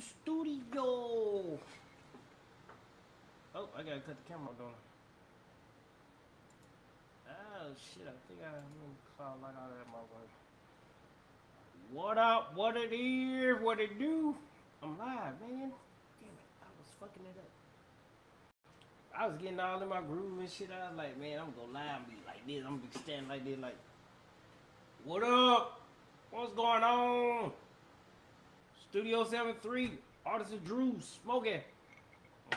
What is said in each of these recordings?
studio. Oh, I gotta cut the camera on. Oh shit, I think I saw like all that motherfucker. What up? What it is? What it do? I'm live, man. Damn it, I was fucking it up. I was getting all in my groove and shit. I was like, man, I'm gonna go live and be like this. I'm gonna be standing like this, like, what up? What's going on? Studio 73, Artist Drew, Smokey.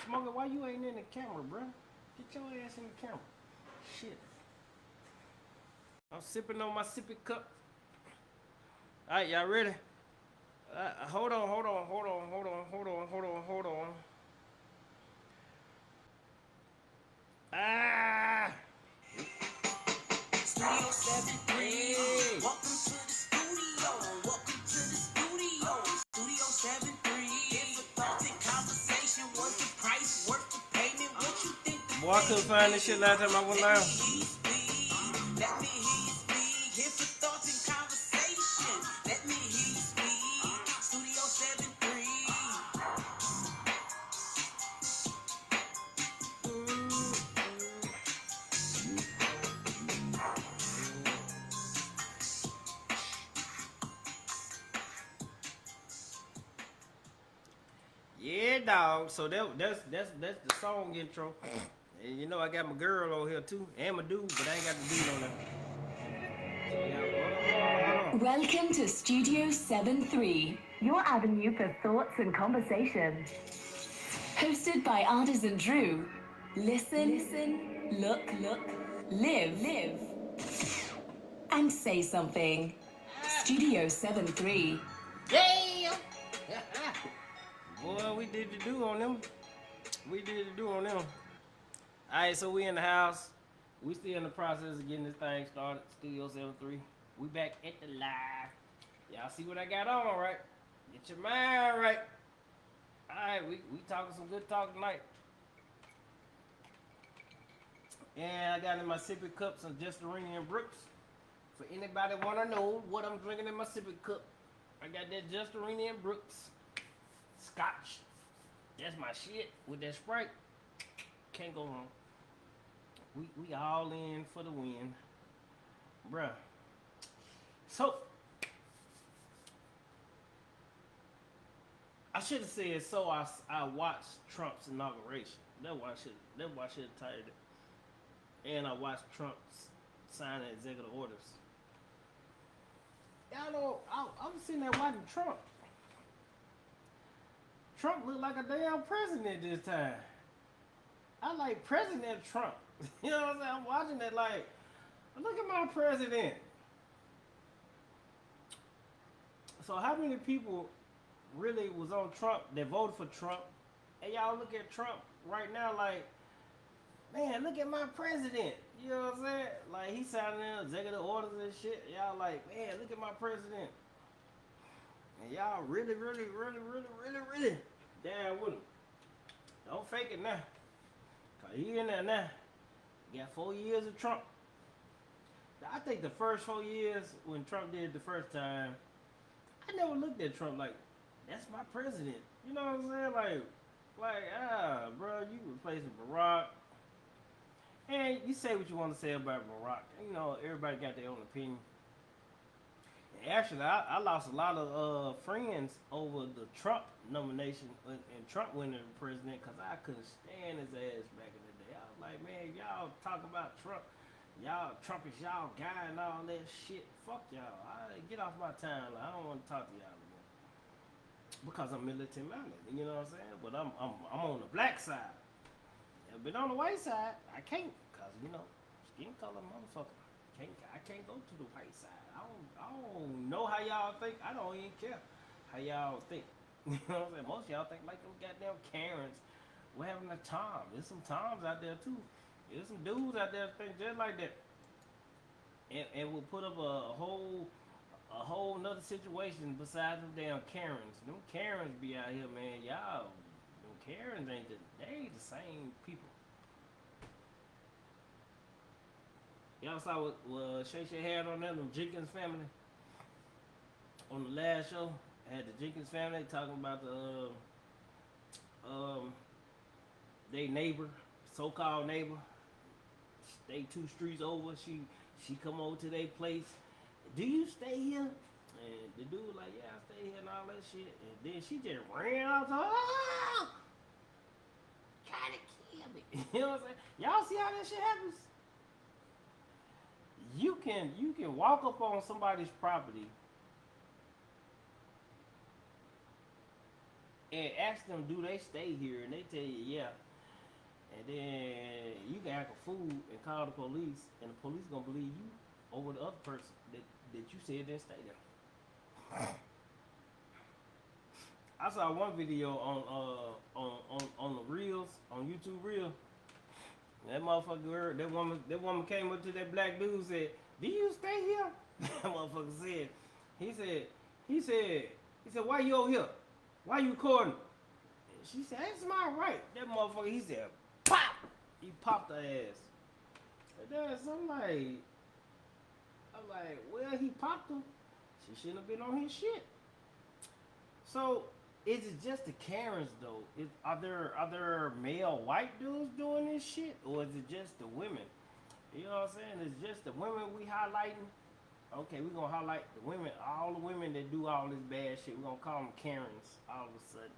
Smokey, why you ain't in the camera, bro? Get your ass in the camera. Shit. I'm sipping on my sippy cup. Alright, y'all ready? Hold on. Ah! Studio 73. Hey. Welcome to the studio. Welcome to the studio. Studio 73. It's a thought and conversation. Worth the price, worth the payment. What you think? Boy, I couldn't find this shit last time I went live. Let me hear you speak. Here's the thoughts and conversation. Let me hear you speak. Studio 73. Yeah, dog. So that's the song intro. And you know I got my girl over here too, and my dude, but I ain't got the dude on there. So, welcome to Studio 73, your avenue for thoughts and conversation. Hosted by Artyscon Drew. Listen, look, live, and say something. Studio 73. Damn! Boy, we did the do on them. Alright, so we in the house. We still in the process of getting this thing started. Studio 73. We back at the live. Y'all see what I got on, right? Get your mind right. Alright, we talking some good talk tonight. And I got in my sippy cup some Justerinian Brooks. For anybody want to know what I'm drinking in my sippy cup, I got that Justerinian Brooks Scotch. That's my shit with that Sprite. Can't go wrong. We all in for the win, bruh. So I should have said so. I watched Trump's inauguration. That's why I should have titled it. And I watched Trump's signing executive orders. Y'all know I'm sitting there watching Trump. Trump looked like a damn president this time. I like President Trump. You know what I'm saying? I'm watching that like, look at my president. So how many people really was on Trump that voted for Trump? And y'all look at Trump right now like, man, look at my president. You know what I'm saying? Like he signing executive orders and shit. Y'all like, man, look at my president. And y'all really down with him. Don't fake it now. Cause he in there now. Got 4 years of Trump. I think the first 4 years when Trump did it the first time, I never looked at Trump like, that's my president. You know what I'm saying? Bro, you replacing Barack. And you say what you want to say about Barack. You know, everybody got their own opinion. And actually, I lost a lot of friends over the Trump nomination and Trump winning the president because I couldn't stand his ass back in the day. I was like, man, y'all talk about Trump. Trump is y'all guy and all that shit. Fuck y'all. Get off my timeline. I don't want to talk to y'all anymore. Because I'm militant minded. You know what I'm saying? But I'm on the black side. But on the white side, I can't. Because, you know, skin color motherfucker. I can't go to the white side. I don't know how y'all think. I don't even care how y'all think. You know what I'm saying? Most of y'all think like them goddamn Karens. We're having a Tom. There's some Toms out there too. There's some dudes out there that think just like that. And we'll put up a whole nother situation besides them damn Karens. Them Karens be out here, man. Y'all, them Karens they ain't the same people. Y'all saw what Shay Shay had on them Jenkins family on the last show. Had the Jenkins family talking about the they neighbor, so-called neighbor, stay 2 streets over. She come over to their place. Do you stay here? And the dude was like, yeah, I stay here and all that shit. And then she just ran out. Oh, trying to kill me. You know what I'm saying? Y'all see how that shit happens? You can walk up on somebody's property and ask them, do they stay here? And they tell you, yeah. And then you can act a fool and call the police, and the police gonna believe you over the other person that you said didn't stay there. I saw one video on the reels on YouTube Reel. That motherfucker, that woman came up to that black dude and said, "Do you stay here?" That motherfucker said, he said, "Why you over here? Why you recording?" And she said, "That's my right." That motherfucker, he said, "Pop!" He popped her ass. And then I'm like, well, he popped her. She shouldn't have been on his shit. So, is it just the Karens though? Are there male white dudes doing this shit, or is it just the women? You know what I'm saying? It's just the women we highlighting. Okay, we're gonna highlight the women, all the women that do all this bad shit. We're gonna call them Karens all of a sudden.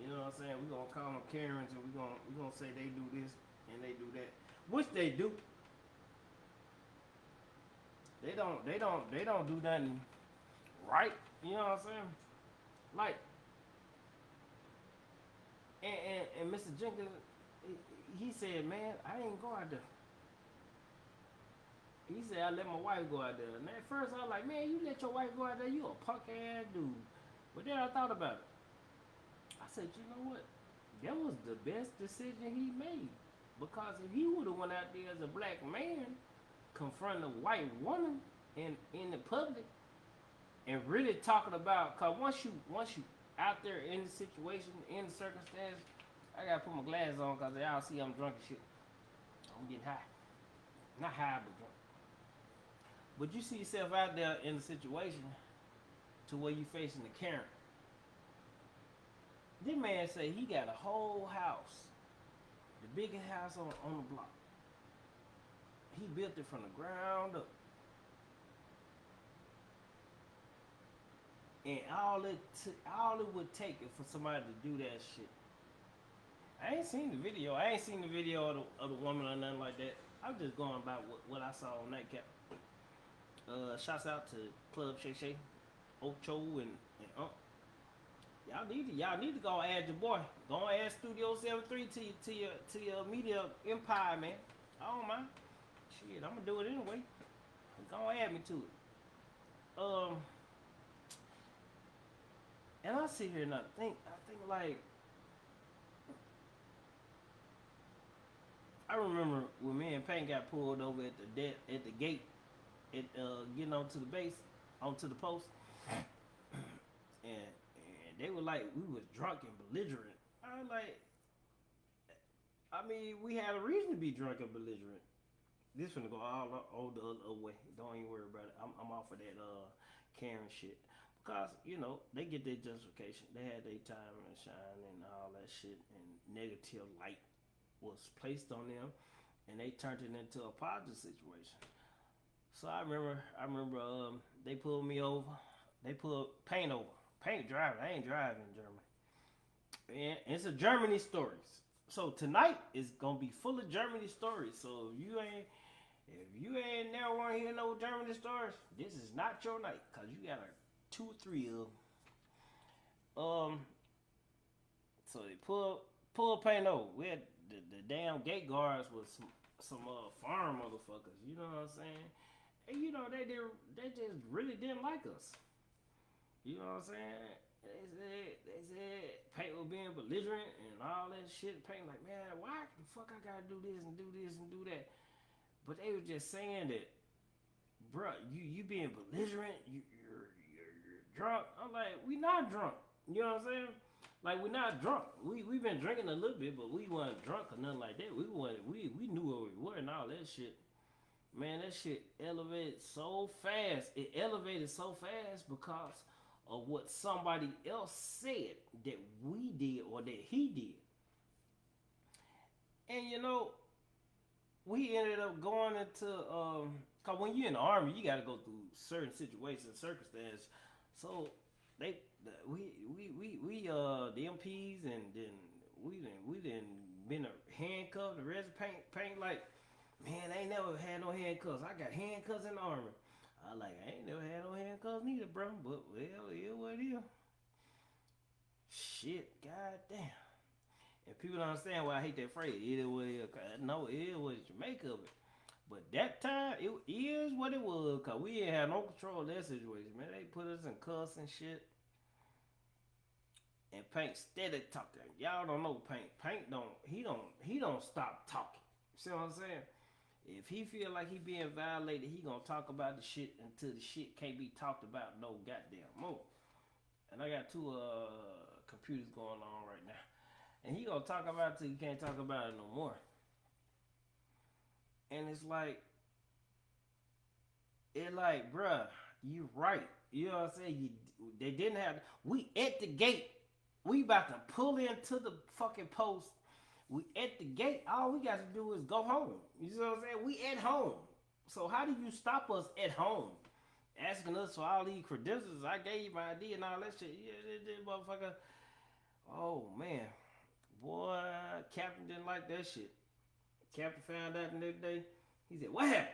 You know what I'm saying? We're gonna call them Karens, and we're gonna say they do this and they do that, which they do. They don't do nothing right. You know what I'm saying? Like, and Mr. Jenkins, he said, man, I ain't go out there. He said, I let my wife go out there. And at first I was like, man, you let your wife go out there, you a punk ass dude. But then I thought about it. I said, you know what? That was the best decision he made. Because if he would have went out there as a black man, confronting a white woman in the public, and really talking about, cause once you out there in the situation, in the circumstance, I gotta put my glasses on cause y'all see I'm drunk and shit. I'm getting high. Not high, but drunk. But you see yourself out there in the situation to where you facing the Karen. This man say he got a whole house, the biggest house on the block. He built it from the ground up. And all it would take is for somebody to do that shit. I ain't seen the video. I ain't seen the video of the woman or nothing like that. I'm just going about what I saw on Nightcap. Shouts out to Club Shay Shay, Ocho, and Y'all need to go add your boy. Go add Studio 73 to your media empire, man. I don't mind. Shit, I'm gonna do it anyway. Go add me to it. And I sit here and I think like, I remember when me and Payne got pulled over at the gate, getting onto the base, onto the post, and they were like, we was drunk and belligerent. I was like, I mean, we had a reason to be drunk and belligerent. This finna go all the other way. Don't even worry about it. I'm off of that Karen shit. Because, you know, they get their justification. They had their time and shine and all that shit. And negative light was placed on them. And they turned it into a positive situation. So I remember they pulled me over. They pulled Payne over. Payne driving. I ain't driving in Germany. And it's a Germany stories. So tonight is going to be full of Germany stories. So if you ain't never want to hear no Germany stories, this is not your night. Because you got 2 or 3 of them. So they pull Payne over. We had the damn gate guards was some farm motherfuckers. You know what I'm saying? And you know they just really didn't like us. You know what I'm saying? They said Payne was being belligerent and all that shit. Payne like, man, why the fuck I gotta do this and do this and do that? But they were just saying that, bruh, you being belligerent, you're drunk. I'm like, we not drunk. You know what I'm saying? Like, we're not drunk. We've been drinking a little bit, but we weren't drunk or nothing like that. We knew where we were and all that shit. Man, that shit elevated so fast. It elevated so fast because of what somebody else said that we did or that he did. And you know, we ended up going into cause when you're in the army, you got to go through certain situations, circumstances. So they, the MPs, and then we didn't been handcuffed, the rest paint like, man, I ain't never had no handcuffs. I got handcuffs in the army. I ain't never had no handcuffs neither, bro. But well, it what it is. Shit, goddamn. And people don't understand why I hate that phrase. It is what it is. No, it is what you make of it. But that time, it is what it was. Because we didn't have no control of that situation, man. They put us in cuffs and shit. And Paint steady talking. Y'all don't know Paint. Paint don't stop talking. See what I'm saying? If he feel like he being violated, he gonna talk about the shit until the shit can't be talked about no goddamn more. And I got two computers going on right now. And he gonna talk about it till you can't talk about it no more. And it's like, bruh, you right. You know what I'm saying? They didn't have, we at the gate. We about to pull into the fucking post. We at the gate. All we got to do is go home. You know what I'm saying? We at home. So how do you stop us at home? Asking us for all these credentials. I gave you my ID and all that shit. Yeah, this motherfucker. Oh, man. Boy, Captain didn't like that shit. Captain found out the next day. He said, what happened?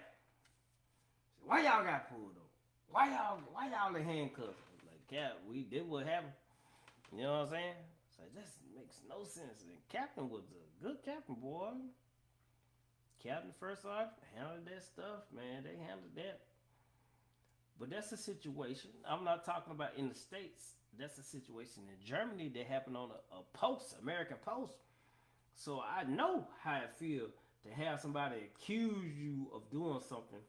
Said, why y'all got pulled over? Why y'all in handcuffs? I was like, Cap, we did what happened. You know what I'm saying? So this makes no sense. And Captain was a good captain, boy. Captain First Sergeant handled that stuff, man. They handled that. But that's a situation. I'm not talking about in the States. That's a situation in Germany that happened on a post, American Post. So I know how it feels to have somebody accuse you of doing something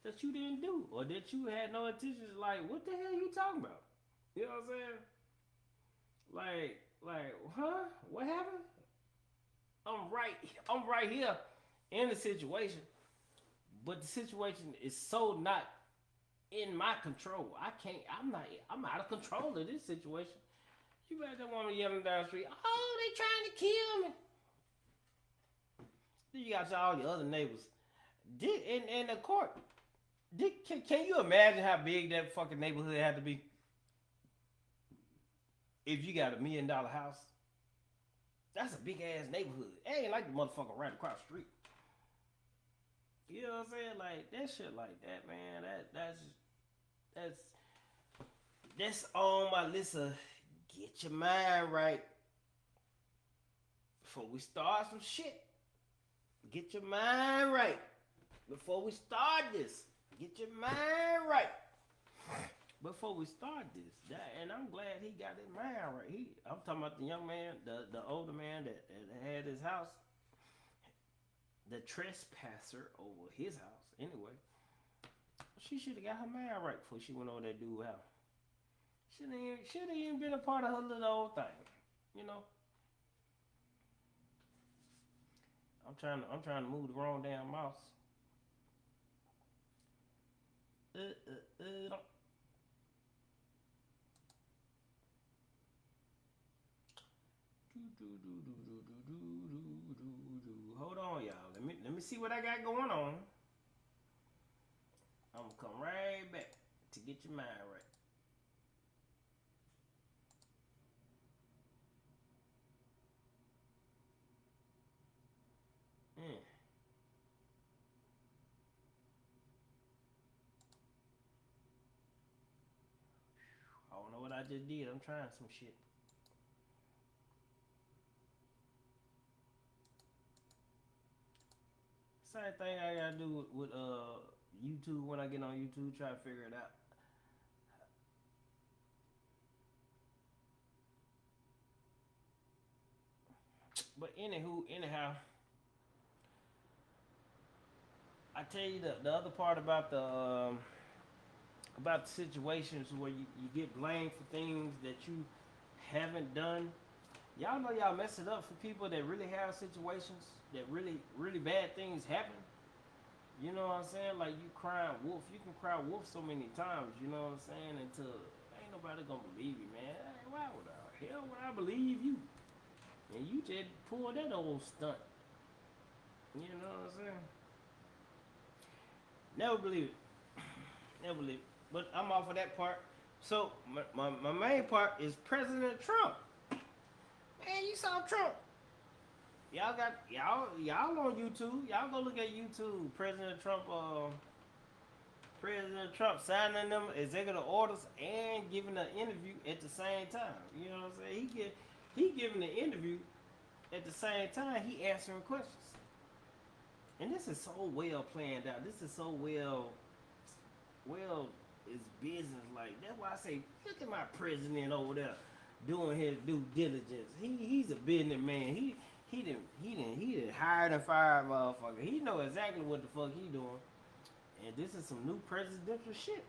that you didn't do or that you had no intentions. Like, what the hell are you talking about? You know what I'm saying? Like, huh? What happened? I'm right here in the situation, but the situation is so not in my control. I'm out of control of this situation. You got that woman yelling down the street, oh, they trying to kill me. Then you got all your other neighbors. In the court, can you imagine how big that fucking neighborhood had to be? If you got $1 million house, that's a big ass neighborhood. It ain't like the motherfucker right across the street. You know what I'm saying? Like that shit like that, man. That's on my list of get your mind right before we start some shit. Get your mind right before we start this. Get your mind right before we start this. And I'm glad he got his mind right. I'm talking about the young man, the older man that had his house, the trespasser over his house. Anyway, she should have got her mind right before she went over that dude's house. Should have even been a part of her little old thing, you know. I'm trying to move the wrong damn mouse. Hold on, y'all. Let me see what I got going on. I'm gonna come right back to get your mind right. I don't know what I just did. I'm trying some shit. Same thing I gotta do with YouTube when I get on YouTube, try to figure it out. But anyhow, I tell you the other part about the situations where you get blamed for things that you haven't done. Y'all know y'all mess it up for people that really have situations that really bad things happen. You know what I'm saying? Like you crying wolf. You can cry wolf so many times, you know what I'm saying? Until ain't nobody gonna believe you, man. Why would I? Hell would I believe you? And you just pulled that old stunt. You know what I'm saying? Never believe it. Never believe it. But I'm off of that part. So my main part is President Trump. Man, you saw Trump. Y'all on YouTube. Y'all go look at YouTube. President Trump signing them executive orders and giving an interview at the same time. You know what I'm saying? He giving the interview at the same time he answering questions. And this is so well planned out. This is so well it's business like. That's why I say, look at my president over there doing his due diligence. He's a businessman. He didn't hire and fire motherfucker. He know exactly what the fuck he doing. And this is some new presidential shit.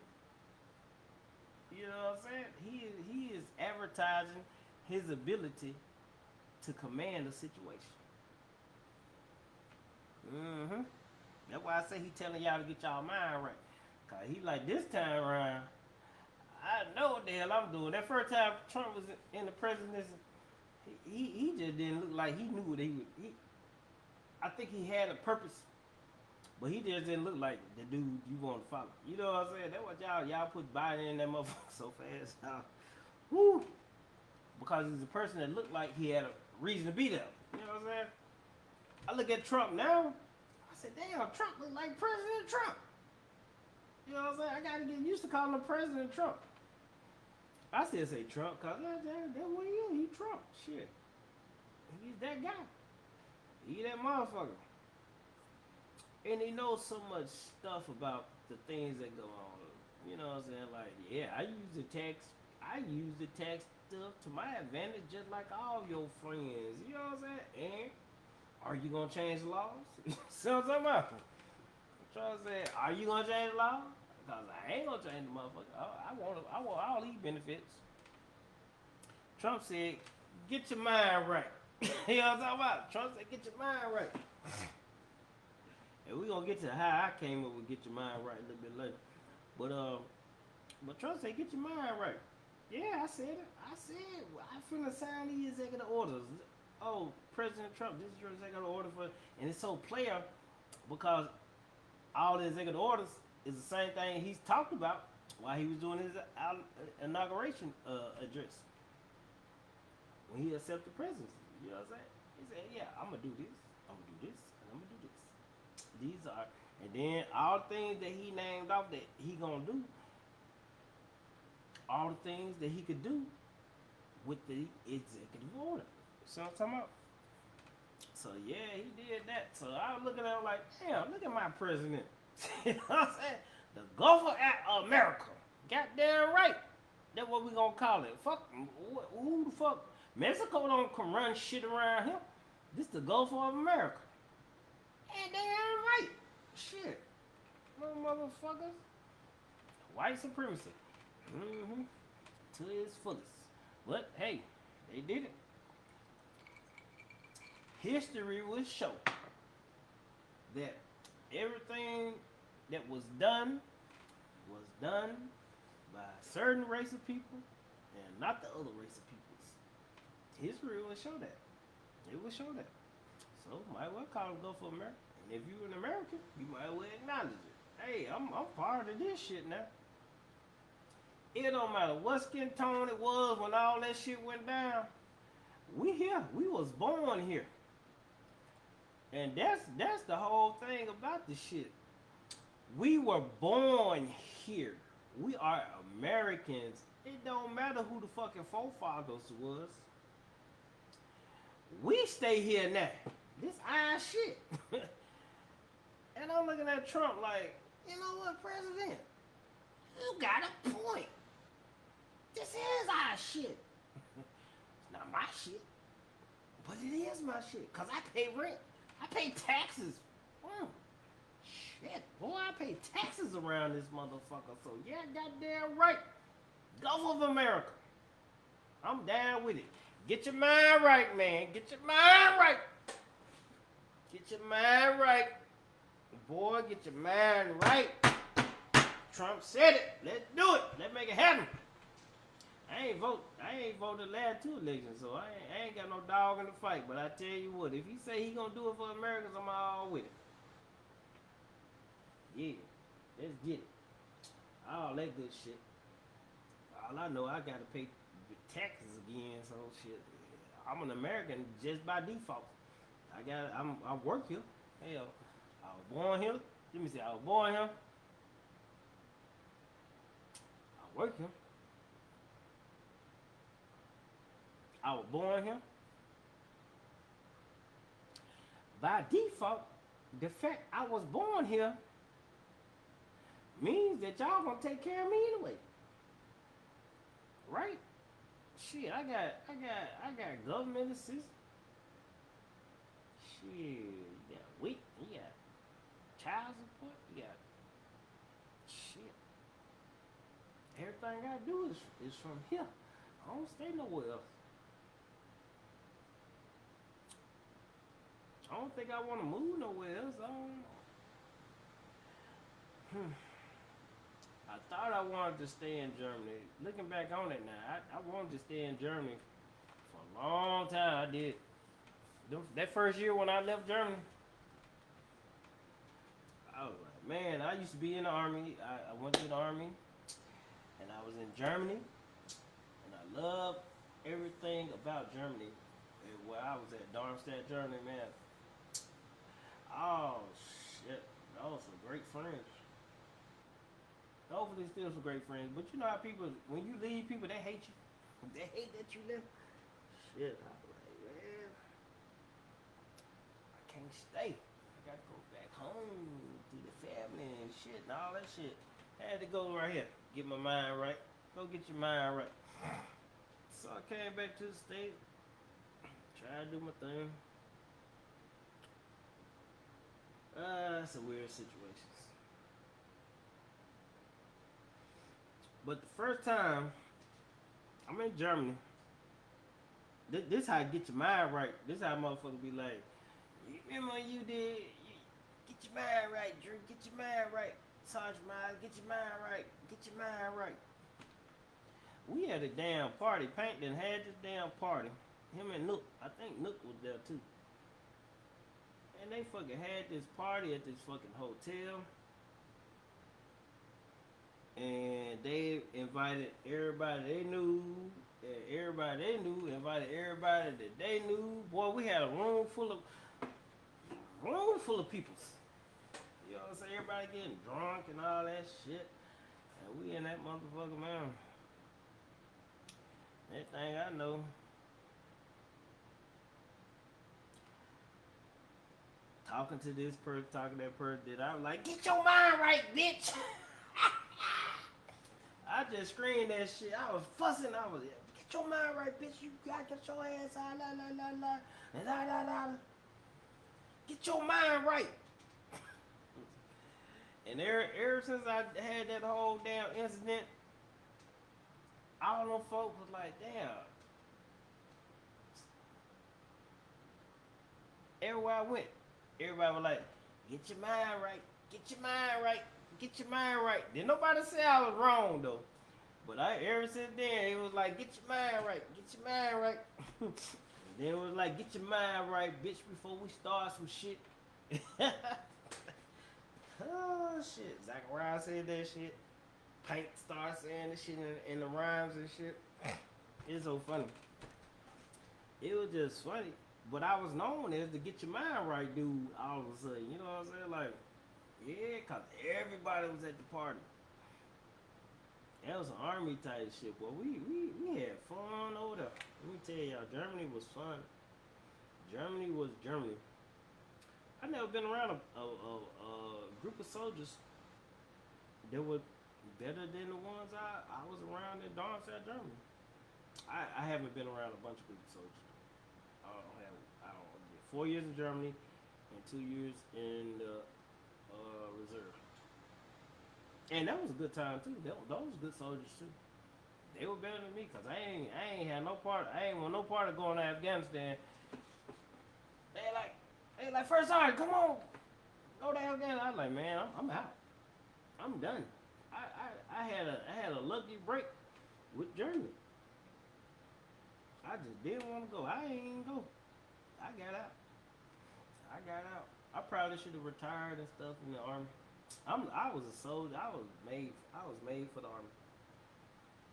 You know what I'm saying? He is advertising his ability to command a situation. That's why I say he telling y'all to get y'all mind right. Cause he like, this time around, I know what the hell I'm doing. That first time Trump was in the presidency, he just didn't look like he knew what he would. I think he had a purpose, but he just didn't look like the dude you want to follow. You know what I'm saying? That's what y'all put Biden in that motherfucker so fast. Woo! Because he's a person that looked like he had a reason to be there. You know what I'm saying? I look at Trump now, I said, damn, Trump look like President Trump. You know what I'm saying? I gotta get used to calling him President Trump. I still say Trump, cause that's what he is. He Trump. Shit. He's that guy. He that motherfucker. And he knows so much stuff about the things that go on. You know what I'm saying? Like, yeah, I use the tax stuff to my advantage just like all your friends. You know what I'm saying? And are you gonna change the laws? See what I'm talking about? I'm trying to say, are you gonna change the law? Because I ain't gonna change the motherfucker. I want all these benefits. Trump said, get your mind right. You know what I'm talking about? Trump said, get your mind right. And we're gonna get to how I came up with get your mind right a little bit later. But Trump said, get your mind right. Yeah, I said it. I finna sign these executive orders. Oh, President Trump, this is your executive order for, and it's so player because all the executive orders is the same thing he's talked about while he was doing his inauguration address. When he accepted the presidency, you know what I'm saying? He said, yeah, I'm gonna do this, I'm gonna do this, and I'm gonna do this. These are, and then all the things that he named off that he gonna do, all the things that he could do with the executive order. So I'm talking about. So yeah, he did that. So I was looking at him like, damn, look at my president. You know what I'm saying? The Gulf of America. Goddamn right. That's what we gonna call it. Fuck, who the fuck? Mexico don't come run shit around here. This the Gulf of America. And damn right. Shit. Little motherfuckers. White supremacy. To its fullest. But hey, they did it. History will show that everything that was done by a certain race of people and not the other race of peoples. History will show that. It will show that. So might well call it Gulf of America. And if you're an American, you might well acknowledge it. Hey, I'm part of this shit now. It don't matter what skin tone it was when all that shit went down. We here. We was born here. And that's the whole thing about this shit. We were born here. We are Americans. It don't matter who the fucking forefathers was. We stay here now. This our shit. And I'm looking at Trump like, you know what, President? You got a point. This is our shit. It's not my shit. But it is my shit. Because I pay rent. I pay taxes. Shit. Boy, I pay taxes around this motherfucker. So, yeah, goddamn right. Gulf of America. I'm down with it. Get your mind right, man. Get your mind right. Get your mind right. Boy, get your mind right. Trump said it. Let's do it. Let's make it happen. I ain't voted last two elections, so I ain't got no dog in the fight. But I tell you what, if he say he gonna do it for Americans, I'm all with it. Yeah, let's get it. All that good shit. All I know, I gotta pay taxes again, so shit. I'm an American just by default. I work here. Hell, I was born here. Let me see, I was born here. I work here. I was born here. By default, the fact I was born here means that y'all gonna take care of me anyway. Right? Shit, I got government assistance. Shit, you got WIC, you got child support, you got shit. Everything I do is from here. I don't stay nowhere else. I don't think I want to move nowhere else. I thought I wanted to stay in Germany. Looking back on it now, I wanted to stay in Germany for a long time. I did. That first year when I left Germany, I was like, man, I used to be in the army. I went to the army, and I was in Germany, and I loved everything about Germany. And where I was at, Darmstadt, Germany, man. Oh shit, those some great friends. Hopefully, still some great friends. But you know how people, when you leave, people they hate you. They hate that you left. Shit, I'm like, man, I can't stay. I gotta go back home to the family and shit and all that shit. I had to go right here, get my mind right. Go get your mind right. So I came back to the state, tried to do my thing. It's a weird situation. But the first time I'm in Germany, this how I get your mind right. This how motherfuckers be like, you remember when you did, get your mind right, Drew, get your mind right. Sergeant Miles, get your mind right, get your mind right. We had a damn party. Paint done had this damn party. Him and Nook, I think Nook was there too. And they fucking had this party at this fucking hotel. And they invited everybody they knew, and everybody they knew invited everybody that they knew. Boy, we had a room full of peoples. You know what I'm saying? Everybody getting drunk and all that shit. And we in that motherfucker, man. That thing I know. Talking to this person, talking to that person, that I was like, get your mind right, bitch. I just screamed that shit. I was fussing. I was, get your mind right, bitch. You got to get your ass out. La, la, la, la. And la, la, la. Get your mind right. And ever since I had that whole damn incident, all them folks was like, damn. Everywhere I went, everybody was like, get your mind right. Get your mind right. Get your mind right. Didn't nobody say I was wrong though. But ever since then, it was like, get your mind right. Get your mind right. Then it was like, get your mind right, bitch, before we start some shit. Oh, shit. Zachariah said that shit. Paint started saying this shit in the rhymes and shit. It's so funny. It was just funny. But I was known as the get your mind right dude all of a sudden. You know what I'm saying? Like, yeah, because everybody was at the party. That was an army type shit, boy. We had fun over there. Let me tell y'all, Germany was fun. Germany was Germany. I never been around a group of soldiers that were better than the ones I was around in Darmstadt, Germany. I haven't been around a bunch of group of soldiers. I did 4 years in Germany and 2 years in the reserve. And that was a good time too. Those good soldiers too. They were better than me because I ain't had no part. I ain't want no part of going to Afghanistan. They like first sergeant, come on, go to Afghanistan. I was like, man, I'm out. I'm done. I had a lucky break with Germany. just didn't want to go. I ain't even go. I got out. I probably should have retired and stuff in the army. I was a soldier. I was made for the army.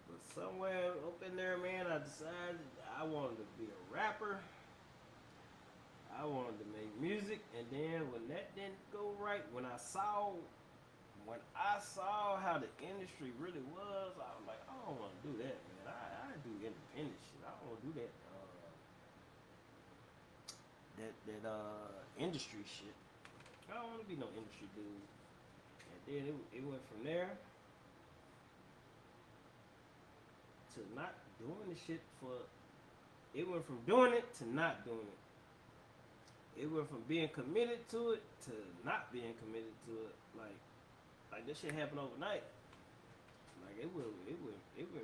But somewhere up in there, man, I decided I wanted to be a rapper. I wanted to make music, and then when that didn't go right, when I saw how the industry really was, I was like, I don't want to do that, man. I do independent shit. I don't want to do that. Industry shit. I don't want to be no industry dude. And then it went from there to not doing the shit for. It went from doing it to not doing it. It went from being committed to it to not being committed to it. Like this shit happened overnight. Like it went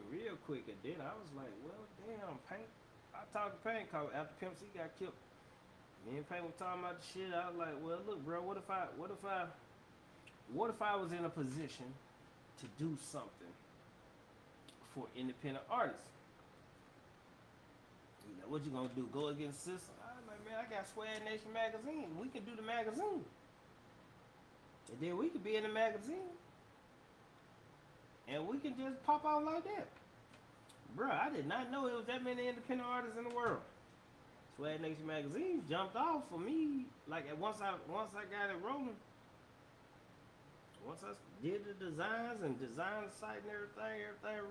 real quick, and then I was like, well, damn, Paint. I talked to Paint after Pimp C got killed. Me and Paint were talking about the shit. I was like, well, look, bro, what if I was in a position to do something for independent artists? You know, what you gonna do? Go against the system? I was like, man, I got Swag Nation magazine. We can do the magazine. And then we could be in the magazine. And we can just pop out like that. Bruh, I did not know there was that many independent artists in the world. Swag Nation magazine jumped off for me. Like once I got it rolling, once I did the designs and designed the site and everything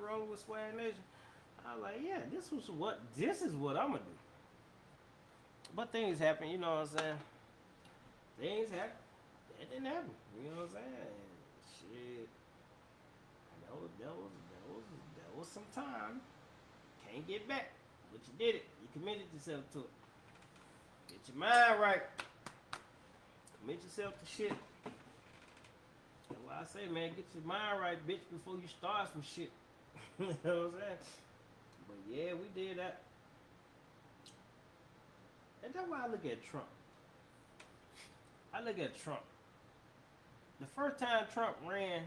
rolling with Swag Nation, I was like, yeah, this is what I'm gonna do. But things happen, you know what I'm saying? Things happen. That didn't happen. You know what I'm saying? Shit. That was some time. Can't get back. But you did it. You committed yourself to it. Get your mind right. Commit yourself to shit. That's why I say, man, get your mind right, bitch, before you start some shit. You know what I'm saying? But yeah, we did that. And that's why I look at Trump. The first time Trump ran,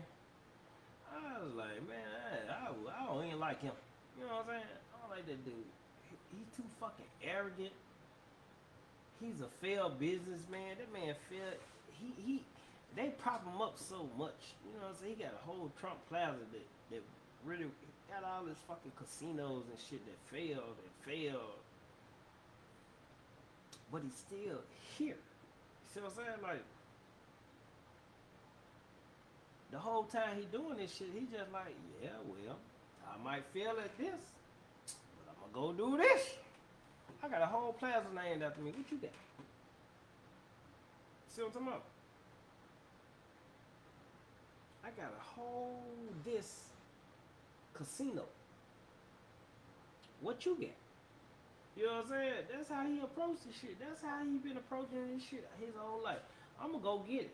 I was like, man, I don't even like him. You know what I'm saying? I don't like that dude. He's too fucking arrogant. He's a failed businessman. That man failed. They prop him up so much. You know what I'm saying? He got a whole Trump Plaza that really got all this fucking casinos and shit that failed. But he's still here. You see what I'm saying? Like, the whole time he doing this shit, he just like, yeah, well, I might fail at this, but I'm gonna go do this. I got a whole plaza named after me. What you got? See what I'm talking about? I got a whole this casino. What you got? You know what I'm saying? That's how he approached this shit. That's how he been approaching this shit his whole life. I'm gonna go get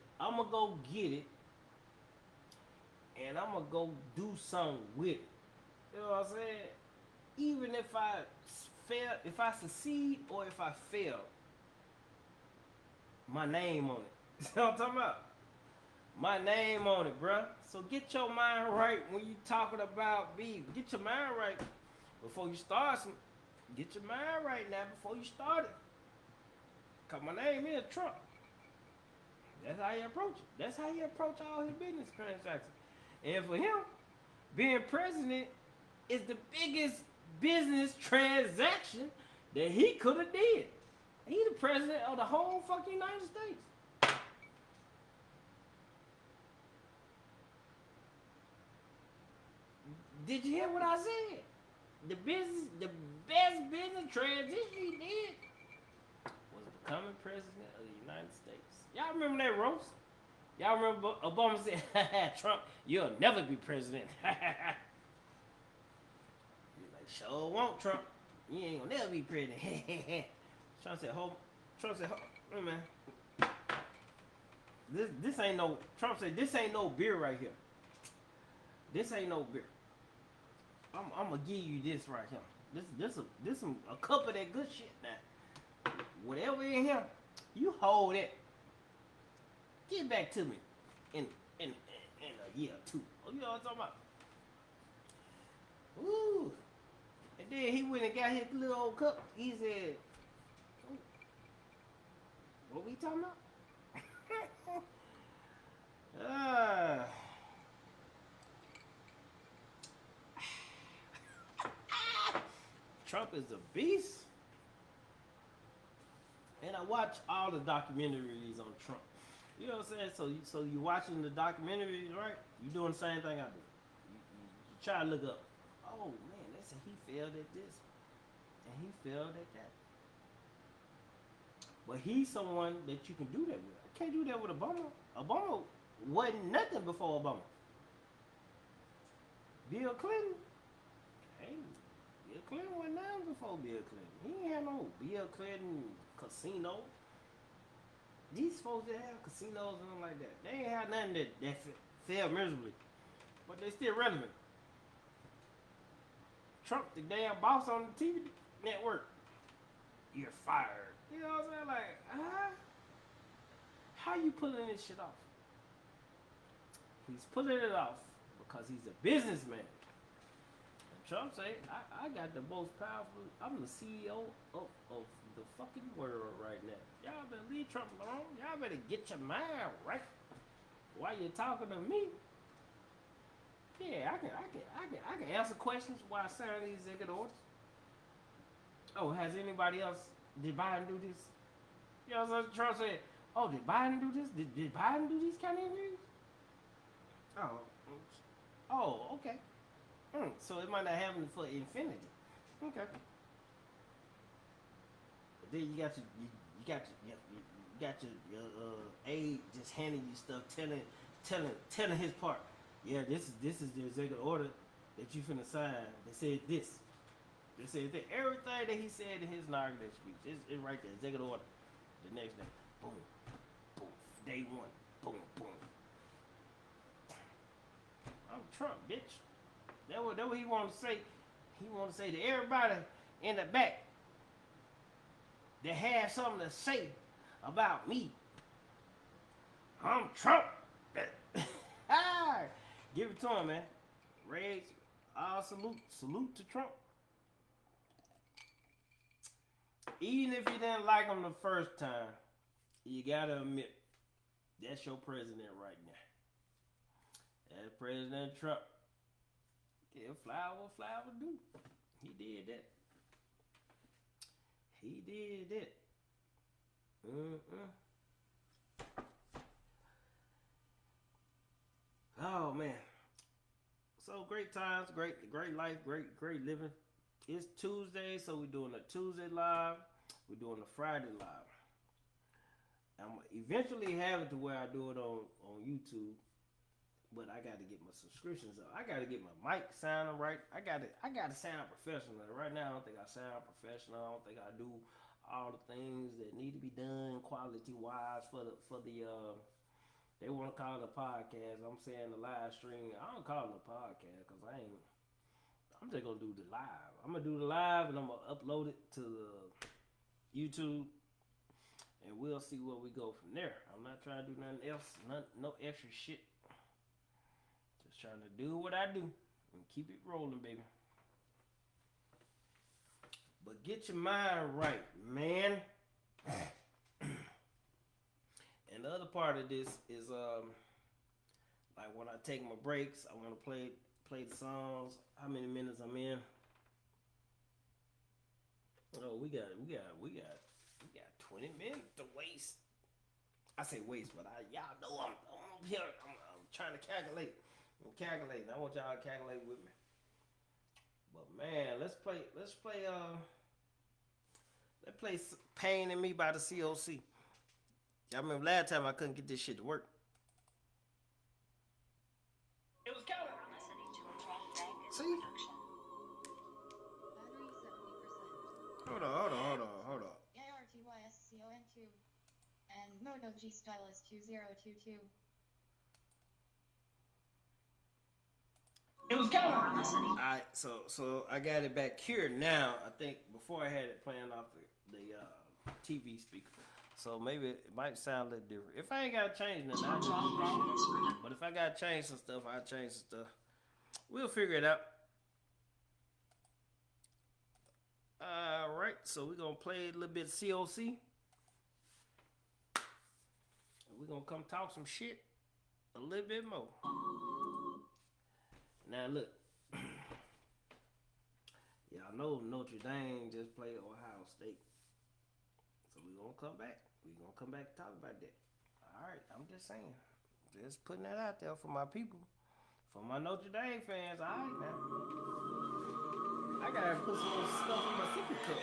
it. And I'm gonna go do something with it. You know what I'm saying? Even if I fail, if I succeed or if I fail, my name on it. You know what I'm talking about? My name on it, bruh. So get your mind right when you talking about beef. Get your mind right before you start some. Get your mind right now before you start it. Cause my name is Trump. That's how he approach it. That's how he approach all his business transactions. And for him, being president is the biggest business transaction that he could have did. He the president of the whole fucking United States. Did you hear what I said? The best business transition he did was becoming president of the United States. Y'all remember that roast? Y'all remember Obama said, Trump, you'll never be president. He's like, sure won't, Trump. You ain't gonna never be president. Trump said, wait a minute. This ain't no, Trump said, this ain't no beer right here. This ain't no beer. I'm gonna give you this right here. This a cup of that good shit now. Whatever in here, you hold it. Get back to me in a year or two. Oh, you know what I'm talking about? Ooh. And And then he went and got his little old cup. He said, "Oh, what we talking about?" uh, Trump is a beast. And I watch all the documentaries on Trump. You know what I'm saying? So you watching the documentaries, right? You doing the same thing I do. You try to look up. Oh man, they said he failed at this, and he failed at that. But he's someone that you can do that with. I can't do that with Obama. Obama wasn't nothing before Obama. Bill Clinton, hey, Bill Clinton wasn't nothing before Bill Clinton. He ain't had no Bill Clinton casino. These folks that have casinos and nothing like that, they ain't had nothing that failed miserably, but they still relevant. Trump, the damn boss on the TV network, you're fired. You know what I'm saying? Like, how you pulling this shit off? He's pulling it off because he's a businessman. And Trump say, I got the most powerful, I'm the CEO of the fucking world right now. Y'all better leave Trump alone. Y'all better get your mind right while you're talking to me. Yeah, I can answer questions while I sign these executive orders. Oh, has anybody else, did Biden do this? You know what Trump said, oh, did Biden do this? Did Biden do these kind of interviews? Oh, okay. So it might not happen for infinity. Okay. But then you got your aide just handing you stuff, telling his part. Yeah, this is the executive order that you finna sign. They said this. They said that everything that he said in his inauguration speech is right there. Executive order. The next day, boom, boom. Day one, boom, boom. I'm Trump, bitch. That what he want to say. He want to say to everybody in the back that has something to say about me. I'm Trump. Give it to him, man. Raise, salute to Trump. Even if you didn't like him the first time, you gotta admit, that's your president right now. That's President Trump. Give flower what flower do. He did that. He did that. Oh man. So great times, great life, great living. It's Tuesday, so we're doing a Tuesday live. We're doing a Friday live. I'm gonna eventually have it to where I do it on YouTube, but I got to get my subscriptions up. I got to get my mic sounding right. I got to sound professional. Right now, I don't think I sound professional. I don't think I do all the things that need to be done quality wise for the they want to call it a podcast. I'm saying the live stream. I don't call it a podcast because I'm just gonna do the live. I'm gonna do the live and I'm gonna upload it to the YouTube, and we'll see where we go from there. I'm not trying to do nothing else, no extra shit. Just trying to do what I do and keep it rolling, baby. But get your mind right, man. And the other part of this is like when I take my breaks, I want to play the songs. How many minutes I'm in? Oh, we got 20 minutes to waste. I say waste, but y'all know I'm here. I'm trying to calculate. I'm calculating. I want y'all to calculate with me. But man, let's play Pain in Me by the COC. Y'all remember last time I couldn't get this shit to work. It was counting. See? Hold on. ARTYSCON2 and Mono G Stylus 2022. It was counting. Alright, so I got it back here now. I think before I had it playing off the TV speaker. So maybe it might sound a little different. If I ain't gotta change nothing, I'll just do this shit. But if I gotta change some stuff, I'll change some stuff. We'll figure it out. All right, so we're gonna play a little bit of COC. We're gonna come talk some shit a little bit more. Now look, y'all know Notre Dame just played Ohio State, so we're gonna come back. We're gonna come back and talk about that. All right, I'm just saying, just putting that out there for my people, for my Notre Dame fans. All right, now I gotta put some more stuff in my sippy cup.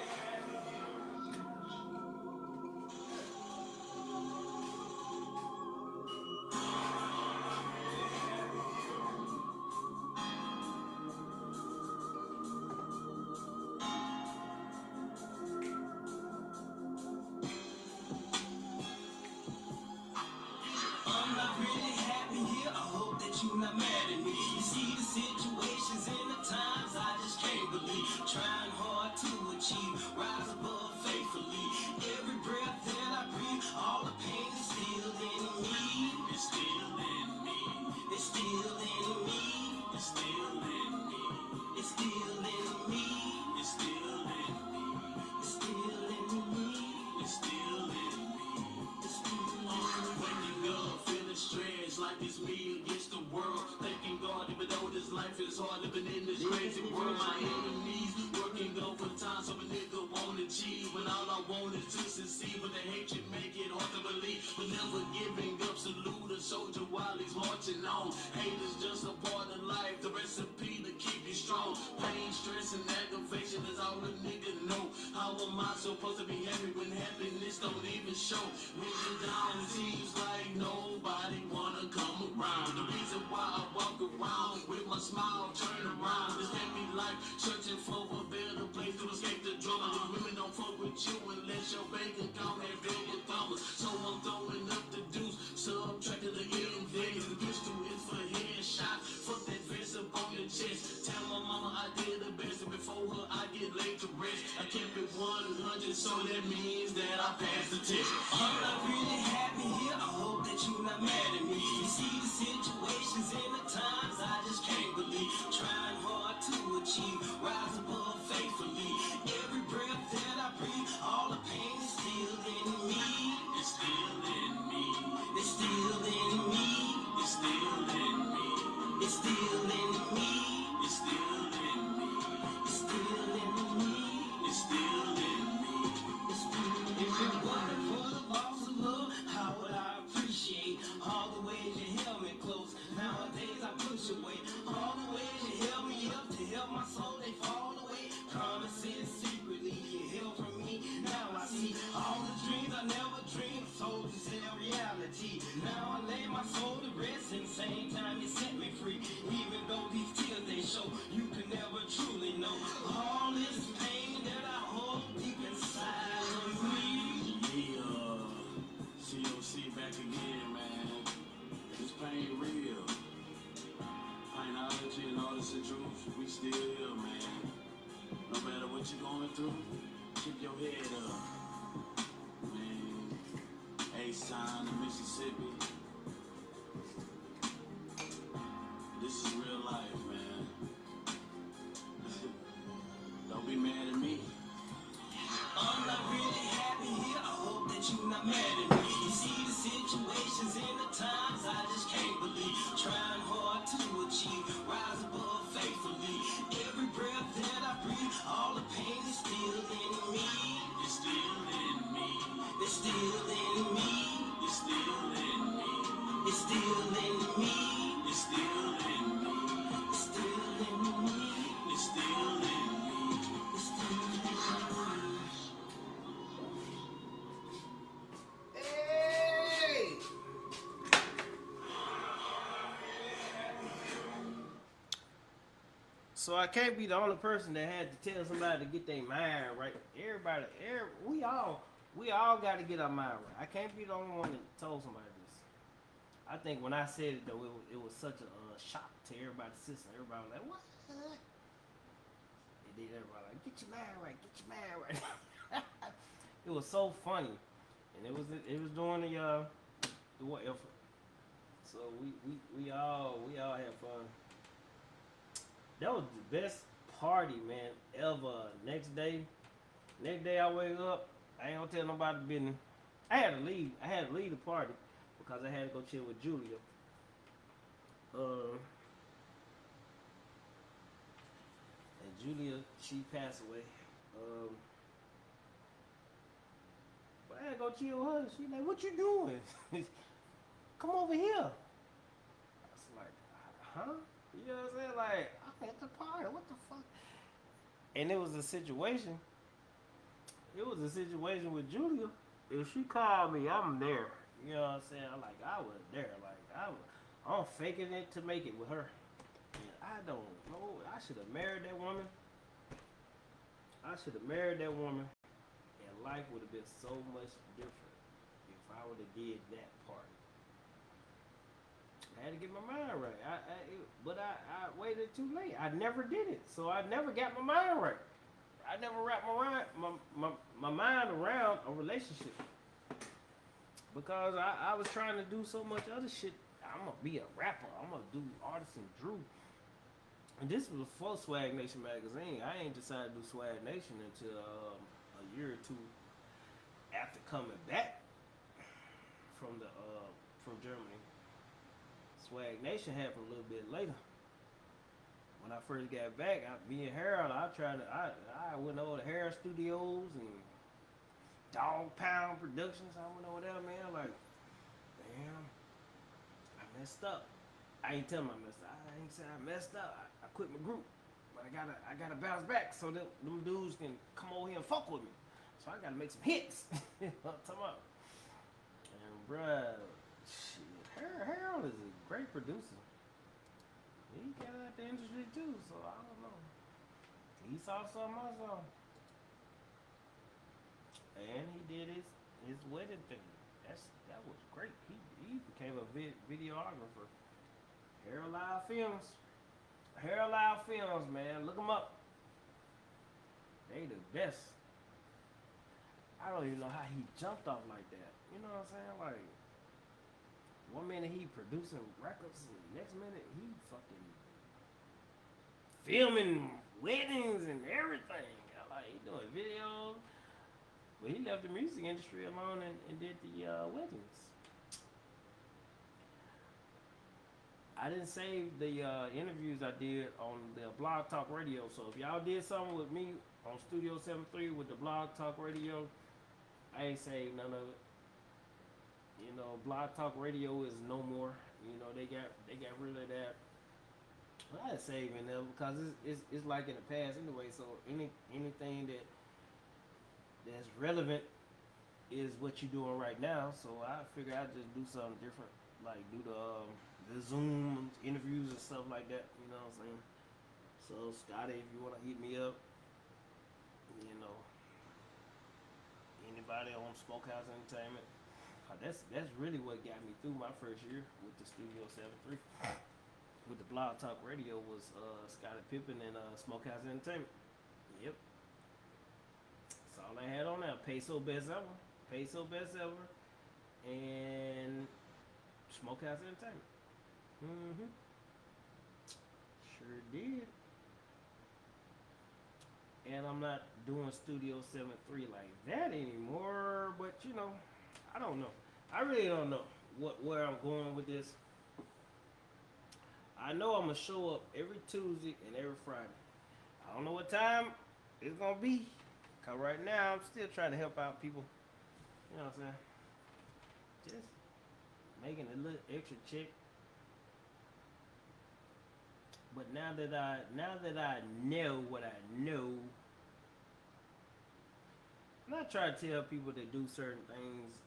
So I can't be the only person that had to tell somebody to get their mind right. We all got to get our mind right. I can't be the only one that told somebody this. I think when I said it though, it was such a shock to everybody's system. Everybody was like, "What?" And then everybody like, "Get your mind right, get your mind right." It was so funny, and it was during the war effort. So we all had fun. That was the best party, man, ever. Next day, Next day I wake up, I ain't gonna tell nobody business. I had to leave. I had to leave the party because I had to go chill with Julia. And Julia, she passed away. Um, but I had to go chill with her. She like, what you doing? Come over here. I was like, huh? You know what I'm saying? Like, I'm at the party. What the fuck? And it was a situation. It was a situation with Julia. If she called me, I'm there. You know what I'm saying? Like, I was there. Like, I'm faking it to make it with her. And I don't know. I should have married that woman. And life would have been so much different if I would have did that part. I had to get my mind right. But I waited too late. I never did it, so I never got my mind right. I never wrapped my mind around a relationship because I was trying to do so much other shit. I'm gonna be a rapper. I'm gonna do Artyscon Drew. And this was before Swag Nation magazine. I ain't decided to do Swag Nation until a year or two after coming back from Germany. Swag Nation happened a little bit later. When I first got back, me and Harold, I went over to Harold Studios and Dog Pound Productions. I went over there, man. Like, damn, I messed up. I ain't tell him I messed up. I ain't say I messed up. I quit my group, but I gotta bounce back so that them dudes can come over here and fuck with me. So I gotta make some hits. You know what I'm talking about? And bruh, shit, Harold is a great producer. He got out the industry too, so I don't know. He saw something I saw. And he did his wedding thing. That was great. He became a videographer. Harold Live Films. Harold Live Films, man. Look them up. They the best. I don't even know how he jumped off like that. You know what I'm saying? Like, one minute he producing records, and the next minute he fucking filming weddings and everything. Like, he doing videos. But he left the music industry alone and did the weddings. I didn't save the interviews I did on the Blog Talk Radio. So if y'all did something with me on Studio 73 with the Blog Talk Radio, I ain't saved none of it. You know, Blog Talk Radio is no more. You know, they got rid of that. But I ain't saving them because it's like in the past anyway. So anything that's relevant is what you're doing right now. So I figure I'd just do something different, like do the Zoom interviews and stuff like that. You know what I'm saying? So Scotty, if you want to hit me up, you know, anybody on Smokehouse Entertainment. That's really what got me through my first year with the Studio 73. With the Blog Talk Radio was Scotty Pippen and Smokehouse Entertainment. Yep. That's all I had on there. Peso Best Ever, and Smokehouse Entertainment. Sure did. And I'm not doing Studio 73 like that anymore, but you know, I don't know. I really don't know where I'm going with this. I know I'm gonna show up every Tuesday and every Friday. I don't know what time it's gonna be, cause right now I'm still trying to help out people. You know what I'm saying? Just making a little extra check. But now that I know what I know, and I try to tell people to do certain things,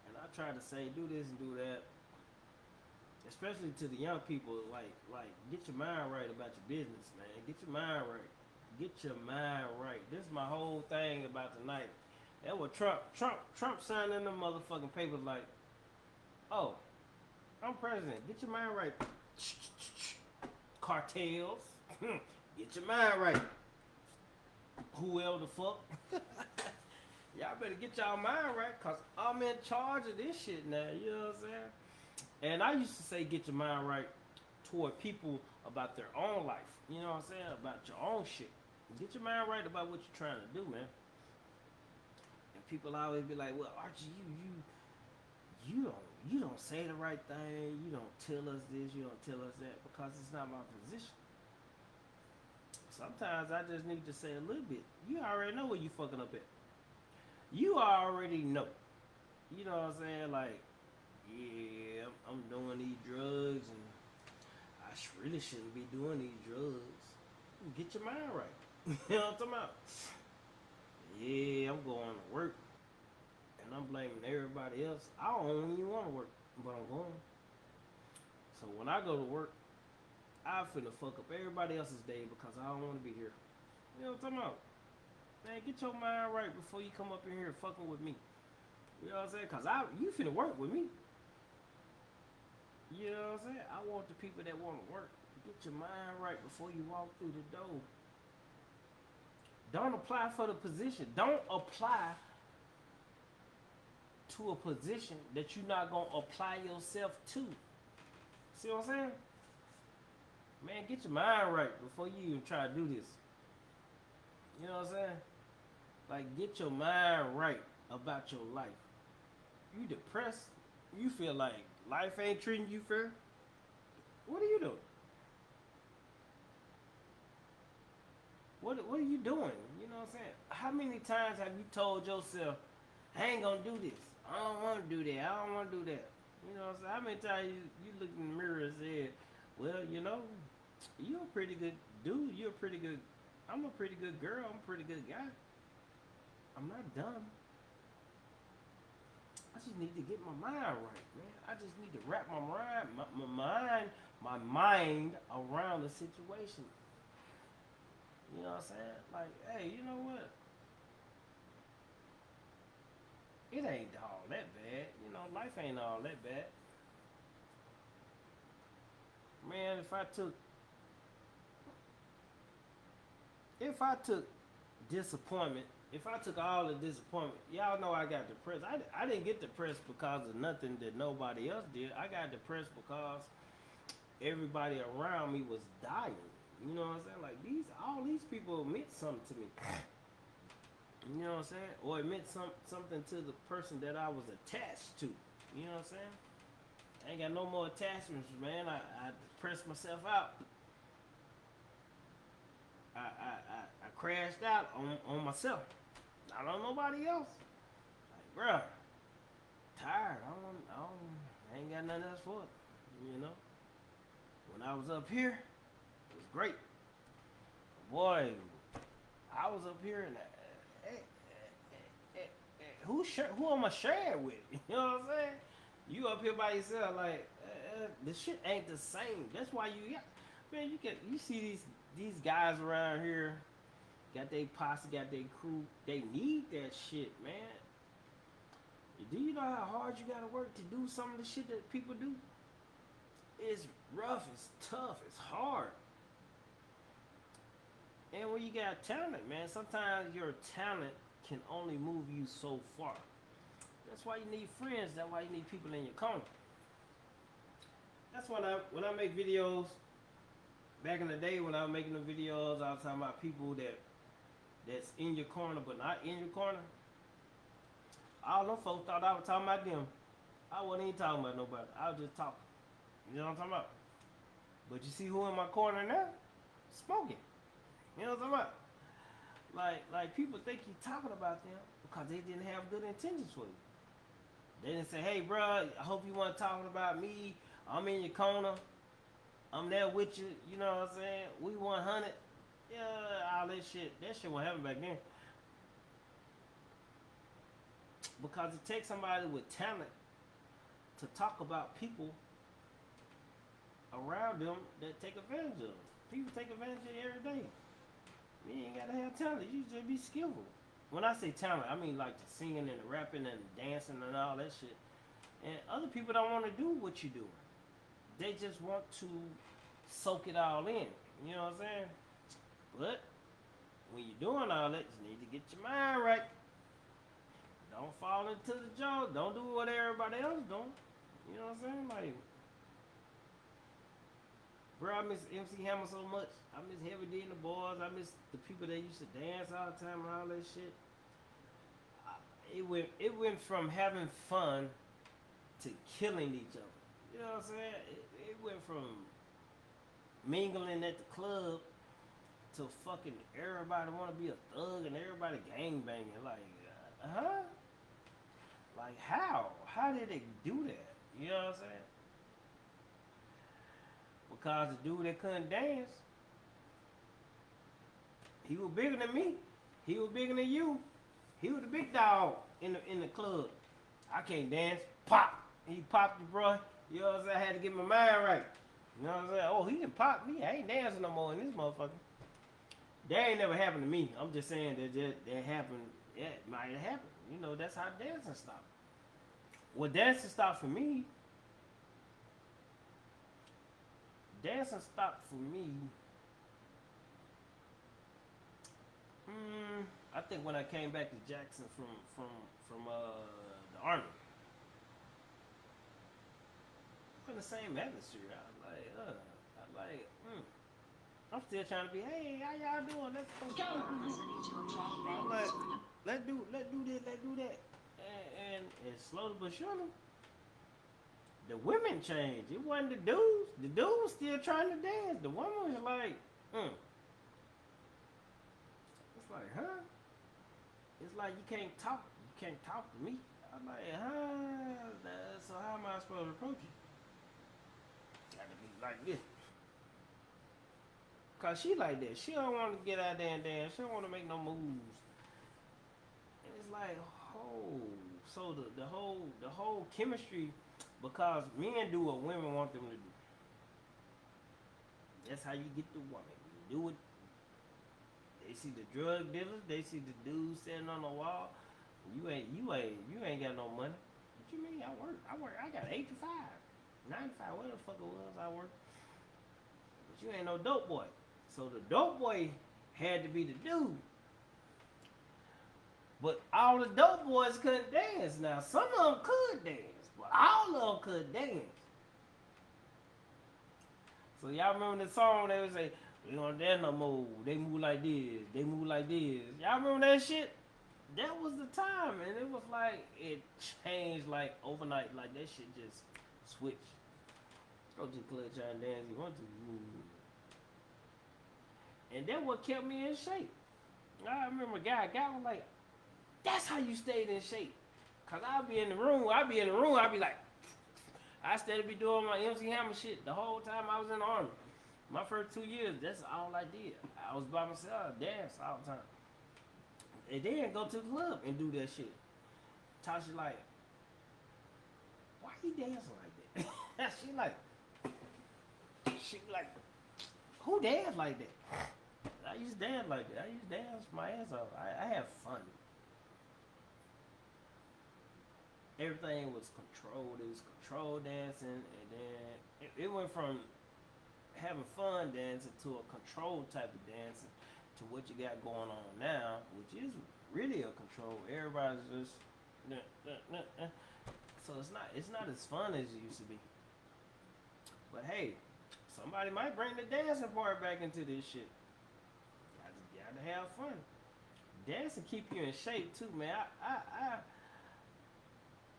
and I try to say do this and do that, especially to the young people, like get your mind right about your business, man. Get your mind right. Get your mind right. This is my whole thing about tonight. That was Trump signed in the motherfucking papers like, oh, I'm president. Get your mind right. Cartels. Get your mind right. Whoever the fuck. Y'all better get y'all mind right, cause I'm in charge of this shit now. You know what I'm saying? And I used to say get your mind right toward people about their own life. You know what I'm saying? About your own shit. Get your mind right about what you're trying to do, man. And people always be like, "Well, Archie, you don't say the right thing. You don't tell us this. You don't tell us that because it's not my position." Sometimes I just need to say a little bit. You already know where you fucking up at. You already know. You know what I'm saying? Like, yeah, I'm doing these drugs and I really shouldn't be doing these drugs. Get your mind right. You know what I'm talking about? Yeah, I'm going to work and I'm blaming everybody else. I don't even want to work, but I'm going. So when I go to work, I finna fuck up everybody else's day because I don't want to be here. You know what I'm talking about? Man, get your mind right before you come up in here fucking with me. You know what I'm saying? Cause you finna work with me. You know what I'm saying? I want the people that want to work. Get your mind right before you walk through the door. Don't apply for the position. Don't apply to a position that you're not gonna apply yourself to. See what I'm saying? Man, get your mind right before you even try to do this. You know what I'm saying? Like, get your mind right about your life. You depressed? You feel like life ain't treating you fair? What are you doing? What are you doing? You know what I'm saying? How many times have you told yourself, I ain't gonna do this. I don't want to do that. I don't want to do that. You know what I'm saying? How many times you look in the mirror and said, well, you know, you're a pretty good dude. You're a pretty good, I'm a pretty good girl. I'm a pretty good guy. I'm not dumb. I just need to get my mind right, man. I just need to wrap my mind around the situation. You know what I'm saying? Like, hey, you know what? It ain't all that bad. You know, life ain't all that bad. Man, if I took disappointment, if I took all the disappointment, y'all know I got depressed. I didn't get depressed because of nothing that nobody else did. I got depressed because everybody around me was dying. You know what I'm saying? Like, all these people meant something to me. You know what I'm saying? Or it meant something to the person that I was attached to. You know what I'm saying? I ain't got no more attachments, man. I depressed myself out. I crashed out on myself. Not on nobody else. Like, bruh, tired. I ain't got nothing else for it. You know? When I was up here, it was great. Boy, I was up here and who am I sharing with? You know what I'm saying? You up here by yourself, like the shit ain't the same. That's why man. You see these guys around here, got their posse, got their crew. They need that shit, man. Do you know how hard you gotta work to do some of the shit that people do? It's rough, it's tough, it's hard. And when you got talent, man, sometimes your talent can only move you so far. That's why you need friends. That's why you need people in your corner. That's when I make videos. Back in the day when I was making the videos, I was talking about people that's in your corner but not in your corner. All them folks thought I was talking about them. I wasn't even talking about nobody. I was just talking. You know what I'm talking about? But you see who in my corner now? Smokey. You know what I'm talking about? Like people think you talking about them because they didn't have good intentions for you. They didn't say, hey, bro, I hope you weren't talking about me. I'm in your corner. I'm there with you. You know what I'm saying? We 100. Yeah, all that shit. That shit wasn't happening back then. Because it takes somebody with talent to talk about people around them that take advantage of them. People take advantage of you every day. You ain't gotta have talent. You just be skillful. When I say talent, I mean like the singing and the rapping and dancing and all that shit. And other people don't want to do what you do. They just want to soak it all in. You know what I'm saying? But when you're doing all that, you need to get your mind right. Don't fall into the joke. Don't do what everybody else doing. You know what I'm saying? Like, bro, I miss MC Hammer so much. I miss Heavy D and the boys. I miss the people that used to dance all the time and all that shit. it went from having fun to killing each other. You know what I'm saying? It went from mingling at the club to fucking everybody want to be a thug and everybody gang banging. Like, huh? Like how? How did they do that? You know what I'm saying? Because the dude that couldn't dance, he was bigger than me. He was bigger than you. He was the big dog in the club. I can't dance. Pop. He popped you, bro. You know what I'm saying? I had to get my mind right. You know what I'm saying? Oh, he can pop me. I ain't dancing no more in this motherfucker. That ain't never happened to me. I'm just saying that happened. Yeah, it might have happened. You know, that's how dancing stopped. Well, dancing stopped for me. Dancing stopped for me. I think when I came back to Jackson from the army. In the same atmosphere. I'm still trying to be, hey, how y'all doing? Let's go. I'm like, let's do that. And slowly but surely, the women changed. It wasn't the dudes. The dudes was still trying to dance. The woman was like, It's like, huh? It's like you can't talk. You can't talk to me. I'm like, huh? So how am I supposed to approach you? Gotta be like this. Cause she like that. She don't want to get out there and dance. She don't want to make no moves. And it's like, oh, so the whole chemistry, because men do what women want them to do. That's how you get the woman. You do it. They see the drug dealers. They see the dude sitting on the wall. You ain't got no money. What you mean? I work. I got 8 to 5, 9 to 5. Where the fuck it was I work? But you ain't no dope boy. So the dope boy had to be the dude. But all the dope boys couldn't dance. Now some of them could dance, but all of them couldn't dance. So y'all remember the song they would say, we don't dance no more. They move like this. They move like this. Y'all remember that shit? That was the time, and it was like it changed like overnight. Like that shit just switched. Go to the club, try and dance. You want to move. And that what kept me in shape. I remember a guy was like, that's how you stayed in shape. Cause I'd be in the room, I'd be like, I still be doing my MC Hammer shit the whole time I was in the army. My first 2 years, that's all I did. I was by myself, I danced all the time. And then go to the club and do that shit. Tasha like, why he dancing like that? she like, who dance like that? I used to dance like that. I used to dance my ass off. I have fun. Everything was controlled. It was controlled dancing, and then it went from having fun dancing to a controlled type of dancing to what you got going on now, which is really a control. Everybody's just so it's not as fun as it used to be. But hey, somebody might bring the dancing part back into this shit. I just gotta have fun. Dancing keep you in shape too, man. I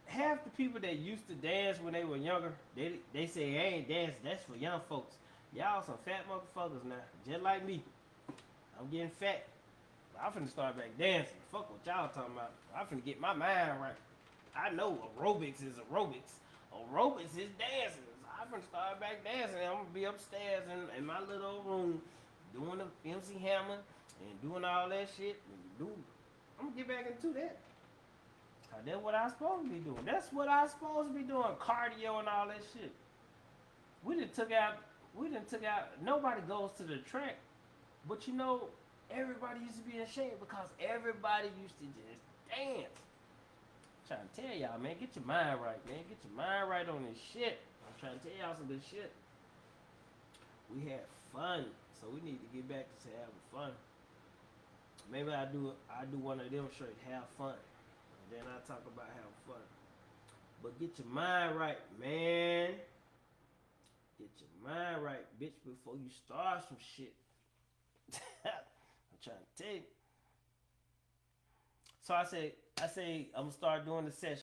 half the people that used to dance when they were younger, they say, I ain't dance, that's for young folks. Y'all some fat motherfuckers now, just like me. I'm getting fat. I'm finna start back dancing. Fuck what y'all talking about. I'm finna get my mind right. I know aerobics is aerobics. Aerobics is dancing. I'm finna start back dancing. I'm gonna be upstairs in my little room doing the MC Hammer and doing all that shit. I'm gonna get back into that. That's what I'm supposed to be doing. That's what I'm supposed to be doing. Cardio and all that shit. We done took out, nobody goes to the track. But you know, everybody used to be in shape because everybody used to just dance. I'm trying to tell y'all, man, get your mind right, man. Get your mind right on this shit. I'm trying to tell y'all some good shit. We had fun, so we need to get back to having fun. Maybe I do one of them straight, have fun. And then I talk about having fun. But get your mind right, man. Get your mind right, bitch, before you start some shit. I'm trying to tell you. So I say I'm gonna start doing the session.